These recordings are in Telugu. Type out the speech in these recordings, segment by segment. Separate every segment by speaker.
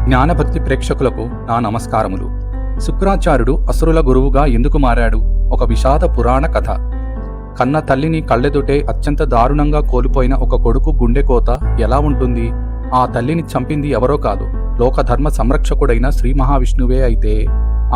Speaker 1: జ్ఞానభక్తి ప్రేక్షకులకు నా నమస్కారములు. శుక్రాచార్యుడు అసురుల గురువుగా ఎందుకు మారాడు? ఒక విషాద పురాణ కథ. కన్న తల్లిని కళ్ళెదుటే అత్యంత దారుణంగా కోల్పోయిన ఒక కొడుకు గుండెకోత ఎలా ఉంటుంది? ఆ తల్లిని చంపింది ఎవరో కాదు, లోకధర్మ సంరక్షకుడైన శ్రీ మహావిష్ణువే. అయితే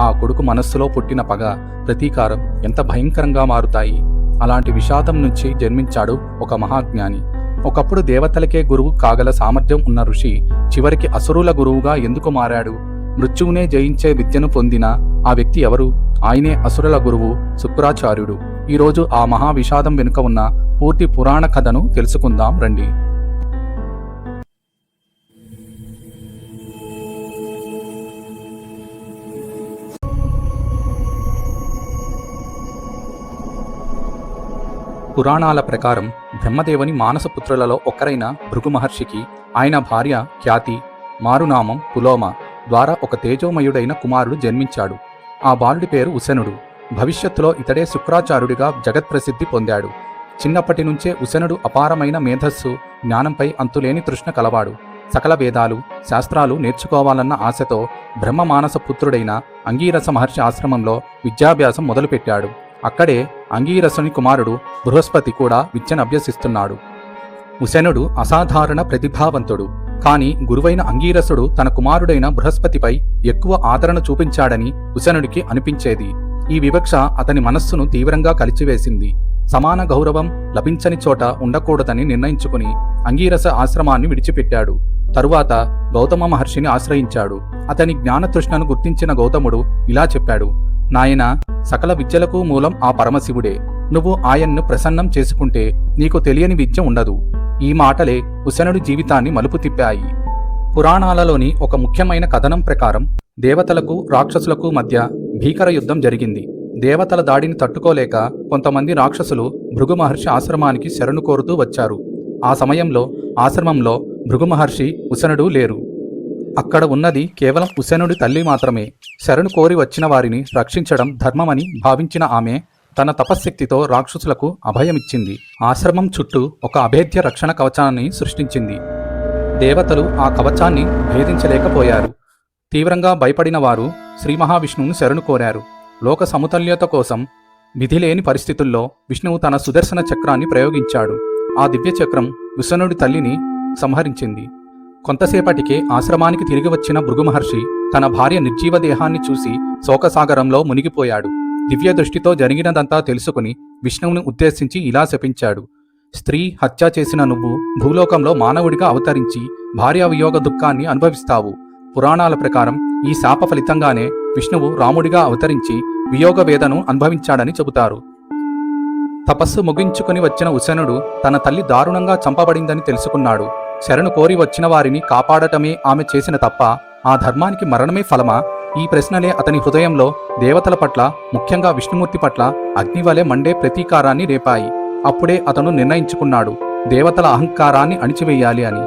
Speaker 1: ఆ కొడుకు మనస్సులో పుట్టిన పగ, ప్రతీకారం ఎంత భయంకరంగా మారుతాయి. అలాంటి విషాదం నుంచి జన్మించాడు ఒక మహాజ్ఞాని. ఒకప్పుడు దేవతలకే గురువు కాగల సామర్థ్యం ఉన్న ఋషి చివరికి అసురుల గురువుగా ఎందుకు మారాడు? మృత్యువునే జయించే విద్యను పొందిన ఆ వ్యక్తి ఎవరు? ఆయనే అసురుల గురువు శుక్రాచార్యుడు. ఈరోజు ఆ మహా విషాదం వెనుక ఉన్న పూర్తి పురాణ కథను తెలుసుకుందాం రండి. పురాణాల ప్రకారం బ్రహ్మదేవుని మానసపుత్రులలో ఒకరైన భృగు మహర్షికి ఆయన భార్య ఖ్యాతి, మారునామం పులోమ ద్వారా ఒక తేజోమయుడైన కుమారుడు జన్మించాడు. ఆ బాలుడి పేరు ఉశనుడు. భవిష్యత్తులో ఇతడే శుక్రాచార్యుడిగా జగత్ప్రసిద్ధి పొందాడు. చిన్నప్పటి నుంచే ఉశనుడు అపారమైన మేధస్సు, జ్ఞానంపై అంతులేని తృష్ణ కలవాడు. సకల వేదాలు, శాస్త్రాలు నేర్చుకోవాలన్న ఆశతో బ్రహ్మ మానసపుత్రుడైన అంగీరస మహర్షి ఆశ్రమంలో విద్యాభ్యాసం మొదలుపెట్టాడు. అక్కడే అంగీరసుని కుమారుడు బృహస్పతి కూడా విద్యను అభ్యసిస్తున్నాడు. ఉశనుడు అసాధారణ ప్రతిభావంతుడు. కాని గురువైన అంగీరసుడు తన కుమారుడైన బృహస్పతిపై ఎక్కువ ఆదరణ చూపించాడని ఉశనుడికి అనిపించేది. ఈ వివక్ష అతని మనస్సును తీవ్రంగా కలిచివేసింది. సమాన గౌరవం లభించని చోట ఉండకూడదని నిర్ణయించుకుని అంగీరస ఆశ్రమాన్ని విడిచిపెట్టాడు. తరువాత గౌతమ మహర్షిని ఆశ్రయించాడు. అతని జ్ఞానతృష్ణను గుర్తించిన గౌతముడు ఇలా చెప్పాడు: నాయనా, సకల విద్యలకు మూలం ఆ పరమశివుడే. నువ్వు ఆయన్ను ప్రసన్నం చేసుకుంటే నీకు తెలియని విద్య ఉండదు. ఈ మాటలే ఉశనుడి జీవితాన్ని మలుపు తిప్పాయి. పురాణాలలోని ఒక ముఖ్యమైన కథనం ప్రకారం దేవతలకు రాక్షసులకు మధ్య భీకర యుద్ధం జరిగింది. దేవతల దాడిని తట్టుకోలేక కొంతమంది రాక్షసులు భృగు మహర్షి ఆశ్రమానికి శరణు కోరుతూ వచ్చారు. ఆ సమయంలో ఆశ్రమంలో భృగు మహర్షి, ఉశనుడు లేరు. అక్కడ ఉన్నది కేవలం ఉశనుడి తల్లి మాత్రమే. శరణు కోరి వచ్చిన వారిని రక్షించడం ధర్మమని భావించిన ఆమె తన తపశ్శక్తితో రాక్షసులకు అభయమిచ్చింది. ఆశ్రమం చుట్టూ ఒక అభేద్య రక్షణ కవచాన్ని సృష్టించింది. దేవతలు ఆ కవచాన్ని భేదించలేకపోయారు. తీవ్రంగా భయపడిన వారు శ్రీ మహావిష్ణువును శరణు కోరారు. లోక సమతుల్యత కోసం విధిలేని పరిస్థితుల్లో విష్ణువు తన సుదర్శన చక్రాన్ని ప్రయోగించాడు. ఆ దివ్య చక్రం ఉశనుడి తల్లిని సంహరించింది. కొంతసేపటికే ఆశ్రమానికి తిరిగి వచ్చిన భృగు మహర్షి తన భార్య నిర్జీవ దేహాన్ని చూసి శోకసాగరంలో మునిగిపోయాడు. దివ్య దృష్టితో జరిగినదంతా తెలుసుకుని విష్ణువుని ఉద్దేశించి ఇలా శపించాడు: స్త్రీ హత్య చేసిన నువ్వు భూలోకంలో మానవుడిగా అవతరించి భార్యా వియోగ దుఃఖాన్ని అనుభవిస్తావు. పురాణాల ప్రకారం ఈ శాప ఫలితంగానే విష్ణువు రాముడిగా అవతరించి వియోగ వేదను అనుభవించాడని చెబుతారు. తపస్సు ముగించుకుని వచ్చిన ఉశనుడు తన తల్లి దారుణంగా చంపబడిందని తెలుసుకున్నాడు. శరణు కోరి వచ్చిన వారిని కాపాడటమే ఆమె చేసిన తప్ప ఆ ధర్మానికి మరణమే ఫలమా? ఈ ప్రశ్నలే అతని హృదయంలో దేవతల పట్ల, ముఖ్యంగా విష్ణుమూర్తి పట్ల అగ్నివలె మండే ప్రతీకారాన్ని రేపాయి. అప్పుడే అతను నిర్ణయించుకున్నాడు, దేవతల అహంకారాన్ని అణిచివేయాలి అని.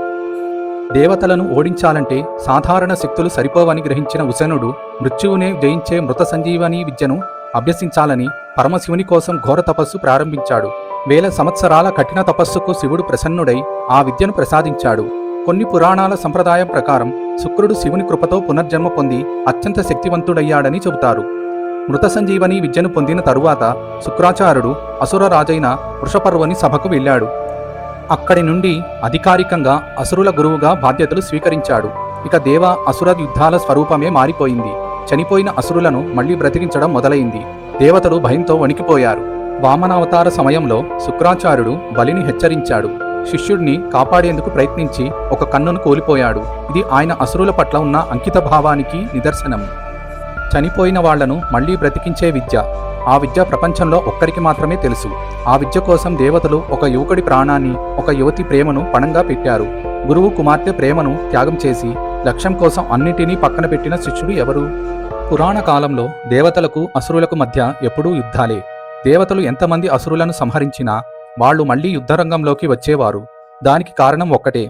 Speaker 1: దేవతలను ఓడించాలంటే సాధారణ శక్తులు సరిపోవని గ్రహించిన ఉశనుడు మృత్యువునే జయించే మృత సంజీవని విద్యను అభ్యసించాలని పరమశివుని కోసం ఘోర తపస్సు ప్రారంభించాడు. వేల సంవత్సరాల కఠిన తపస్సుకు శివుడు ప్రసన్నుడై ఆ విద్యను ప్రసాదించాడు. కొన్ని పురాణాల సంప్రదాయం ప్రకారం శుక్రుడు శివుని కృపతో పునర్జన్మ పొంది అత్యంత శక్తివంతుడయ్యాడని చెబుతారు. మృత సంజీవని విద్యను పొందిన తరువాత శుక్రాచార్యుడు అసుర రాజైన వృషపర్వుని సభకు వెళ్ళాడు. అక్కడి నుండి అధికారికంగా అసురుల గురువుగా బాధ్యతలు స్వీకరించాడు. ఇక దేవ అసుర యుద్ధాల స్వరూపమే మారిపోయింది. చనిపోయిన అసురులను మళ్లీ బ్రతికించడం మొదలైంది. దేవతలు భయంతో వణికిపోయారు. వామనావతార సమయంలో శుక్రాచార్యుడు బలిని హెచ్చరించాడు. శిష్యుడిని కాపాడేందుకు ప్రయత్నించి ఒక కన్నును కోల్పోయాడు. ఇది ఆయన అసురుల పట్ల ఉన్న అంకిత భావానికి నిదర్శనం. చనిపోయిన వాళ్లను మళ్లీ బ్రతికించే విద్య, ఆ విద్య ప్రపంచంలో ఒక్కరికి మాత్రమే తెలుసు. ఆ విద్య కోసం దేవతలు ఒక యువకుడి ప్రాణాన్ని, ఒక యువతి ప్రేమను పణంగా పెట్టారు. గురువు కుమార్తె ప్రేమను త్యాగం చేసి లక్ష్యం కోసం అన్నిటినీ పక్కన పెట్టిన శిష్యుడు ఎవరు? పురాణ కాలంలో దేవతలకు అసురులకు మధ్య ఎప్పుడూ యుద్ధాలే. దేవతలు ఎంతమంది అసురులను సంహరించినా వాళ్లు మళ్లీ యుద్ధరంగంలోకి వచ్చేవారు. దానికి కారణం ఒక్కటే,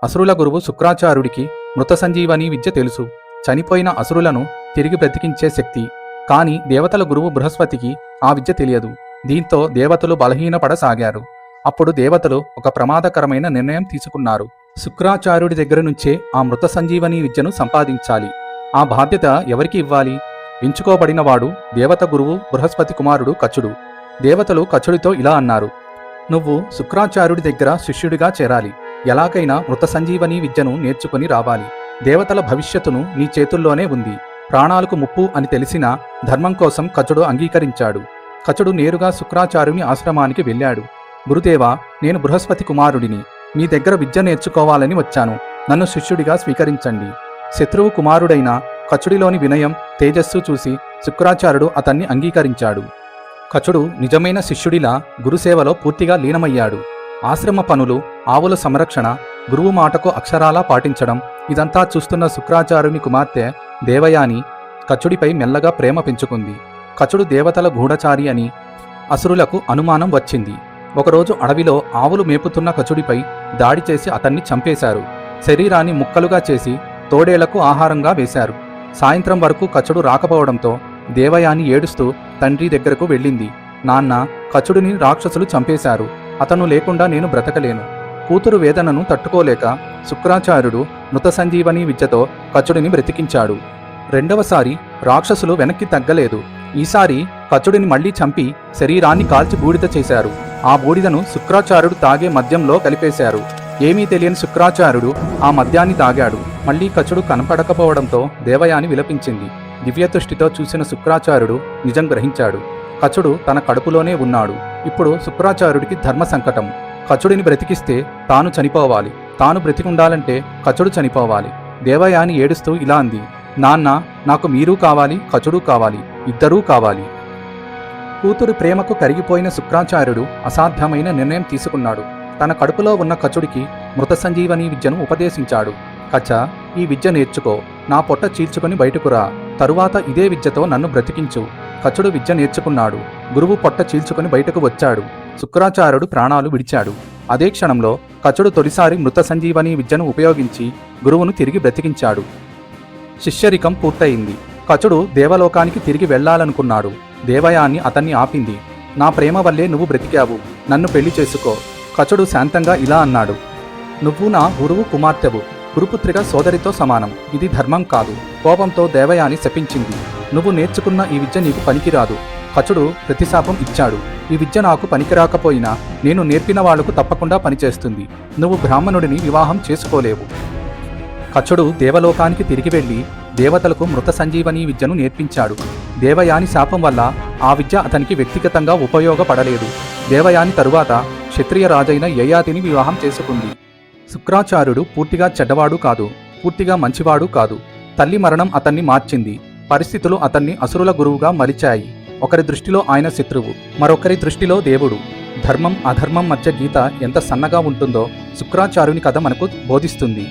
Speaker 1: అసురుల గురువు శుక్రాచార్యుడికి మృత సంజీవని విద్య తెలుసు, చనిపోయిన అసురులను తిరిగి బ్రతికించే శక్తి. కాని దేవతల గురువు బృహస్పతికి ఆ విద్య తెలియదు. దీంతో దేవతలు బలహీనపడసాగారు. అప్పుడు దేవతలు ఒక ప్రమాదకరమైన నిర్ణయం తీసుకున్నారు. శుక్రాచార్యుడి దగ్గర నుంచే ఆ మృత సంజీవని విద్యను సంపాదించాలి. ఆ బాధ్యత ఎవరికి ఇవ్వాలి? ఎంచుకోబడినవాడు దేవత గురువు బృహస్పతి కుమారుడు కచుడు. దేవతలు కచుడితో ఇలా అన్నారు: నువ్వు శుక్రాచార్యుడి దగ్గర శిష్యుడిగా చేరాలి. ఎలాగైనా మృత సంజీవని విద్యను నేర్చుకుని రావాలి. దేవతల భవిష్యత్తును నీ చేతుల్లోనే ఉంది. ప్రాణాలకు ముప్పు అని తెలిసినా ధర్మం కోసం కచుడు అంగీకరించాడు. కచుడు నేరుగా శుక్రాచార్యుని ఆశ్రమానికి వెళ్ళాడు. గురుదేవా, నేను బృహస్పతి కుమారుడిని. మీ దగ్గర విద్య నేర్చుకోవాలని వచ్చాను. నన్ను శిష్యుడిగా స్వీకరించండి. శత్రువు కుమారుడైన కచుడిలోని వినయం, తేజస్సు చూసి శుక్రాచార్యుడు అతన్ని అంగీకరించాడు. కచుడు నిజమైన శిష్యుడిలా గురుసేవలో పూర్తిగా లీనమయ్యాడు. ఆశ్రమ పనులు, ఆవుల సంరక్షణ, గురువు మాటకు అక్షరాలా పాటించడం ఇదంతా చూస్తున్న శుక్రాచార్యుని కుమార్తె దేవయాని కచుడిపై మెల్లగా ప్రేమ పెంచుకుంది. కచుడు దేవతల గూఢచారి అని అసురులకు అనుమానం వచ్చింది. ఒకరోజు అడవిలో ఆవులు మేపుతున్న కచుడిపై దాడి చేసి అతన్ని చంపేశారు. శరీరాన్ని ముక్కలుగా చేసి తోడేళ్లకు ఆహారంగా వేశారు. సాయంత్రం వరకు కచుడు రాకపోవడంతో దేవయాని ఏడుస్తూ తండ్రి దగ్గరకు వెళ్ళింది. నాన్న, కచుడిని రాక్షసులు చంపేశారు. అతను లేకుండా నేను బ్రతకలేను. కూతురు వేదనను తట్టుకోలేక శుక్రాచార్యుడు మృత సంజీవని విద్యతో కచుడిని బ్రతికించాడు. రెండవసారి రాక్షసులు వెనక్కి తగ్గలేదు. ఈసారి కచుడిని మళ్లీ చంపి శరీరాన్ని కాల్చి బూడిద చేశారు. ఆ బూడిదను శుక్రాచార్యుడు తాగే మద్యంలో కలిపేశారు. ఏమీ తెలియని శుక్రాచార్యుడు ఆ మద్యాన్ని తాగాడు. మళ్లీ కచుడు కనపడకపోవడంతో దేవయాని విలపించింది. దివ్యదృష్టితో చూసిన శుక్రాచార్యుడు నిజం గ్రహించాడు. కచుడు తన కడుపులోనే ఉన్నాడు. ఇప్పుడు శుక్రాచార్యుడికి ధర్మ సంకటం. కచుడిని బ్రతికిస్తే తాను చనిపోవాలి. తాను బ్రతికుండాలంటే కచుడు చనిపోవాలి. దేవయాని ఏడుస్తూ ఇలా అంది: నాన్న, నాకు మీరు కావాలి, కచుడు కావాలి, ఇద్దరూ కావాలి. కూతురు ప్రేమకు కరిగిపోయిన శుక్రాచార్యుడు అసాధ్యమైన నిర్ణయం తీసుకున్నాడు. తన కడుపులో ఉన్న కచుడికి మృత సంజీవని విద్యను ఉపదేశించాడు. కచ, ఈ విద్య నేర్చుకో. నా పొట్ట చీల్చుకొని బయటకురా. తరువాత ఇదే విద్యతో నన్ను బ్రతికించు. కచుడు విద్య నేర్చుకున్నాడు. గురువు పొట్ట చీల్చుకొని బయటకు వచ్చాడు. శుక్రాచార్యుడు ప్రాణాలు విడిచాడు. అదే క్షణంలో కచుడు తొలిసారి మృత సంజీవని విద్యను ఉపయోగించి గురువును తిరిగి బ్రతికించాడు. శిష్యరికం పూర్తయింది. కచుడు దేవలోకానికి తిరిగి వెళ్లాలనుకున్నాడు. దేవయాని అతన్ని ఆపింది. నా ప్రేమ వల్లే నువ్వు బ్రతికావు. నన్ను పెళ్లి చేసుకో. కచుడు శాంతంగా ఇలా అన్నాడు: నువ్వు నా గురువు కుమార్తెవు. గురుపుత్రిక సోదరితో సమానం. ఇది ధర్మం కాదు. కోపంతో దేవయాని శపించింది. నువ్వు నేర్చుకున్న ఈ విద్య నీకు పనికిరాదు. కచుడు ప్రతిశాపం ఇచ్చాడు. ఈ విద్య నాకు పనికిరాకపోయినా నేను నేర్పిన వాళ్లకు తప్పకుండా పనిచేస్తుంది. నువ్వు బ్రాహ్మణుడిని వివాహం చేసుకోలేవు. కచుడు దేవలోకానికి తిరిగి వెళ్లి దేవతలకు మృత సంజీవని విద్యను నేర్పించాడు. దేవయాని శాపం వల్ల ఆ విద్య అతనికి వ్యక్తిగతంగా ఉపయోగపడలేదు. దేవయాని తరువాత క్షత్రియ రాజైన యయాతిని వివాహం చేసుకుంది. శుక్రాచార్యుడు పూర్తిగా చెడ్డవాడు కాదు, పూర్తిగా మంచివాడు కాదు. తల్లి మరణం అతన్ని మార్చింది. పరిస్థితులు అతన్ని అసురుల గురువుగా మలిచాయి. ఒకరి దృష్టిలో ఆయన శత్రువు, మరొకరి దృష్టిలో దేవుడు. ధర్మం అధర్మం మధ్య గీత ఎంత సన్నగా ఉంటుందో శుక్రాచార్యుని కథ మనకు బోధిస్తుంది.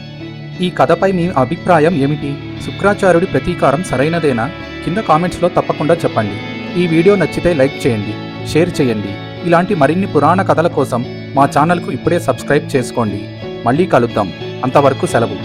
Speaker 1: ఈ కథపై మీ అభిప్రాయం ఏమిటి? శుక్రాచార్యుడి ప్రతీకారం సరైనదేనా? కింద కామెంట్స్లో తప్పకుండా చెప్పండి. ఈ వీడియో నచ్చితే లైక్ చేయండి, షేర్ చేయండి. ఇలాంటి మరిన్ని పురాణ కథల కోసం మా ఛానల్కు ఇప్పుడే సబ్స్క్రైబ్ చేసుకోండి. మళ్ళీ కలుద్దాం. అంతవరకు సెలవు.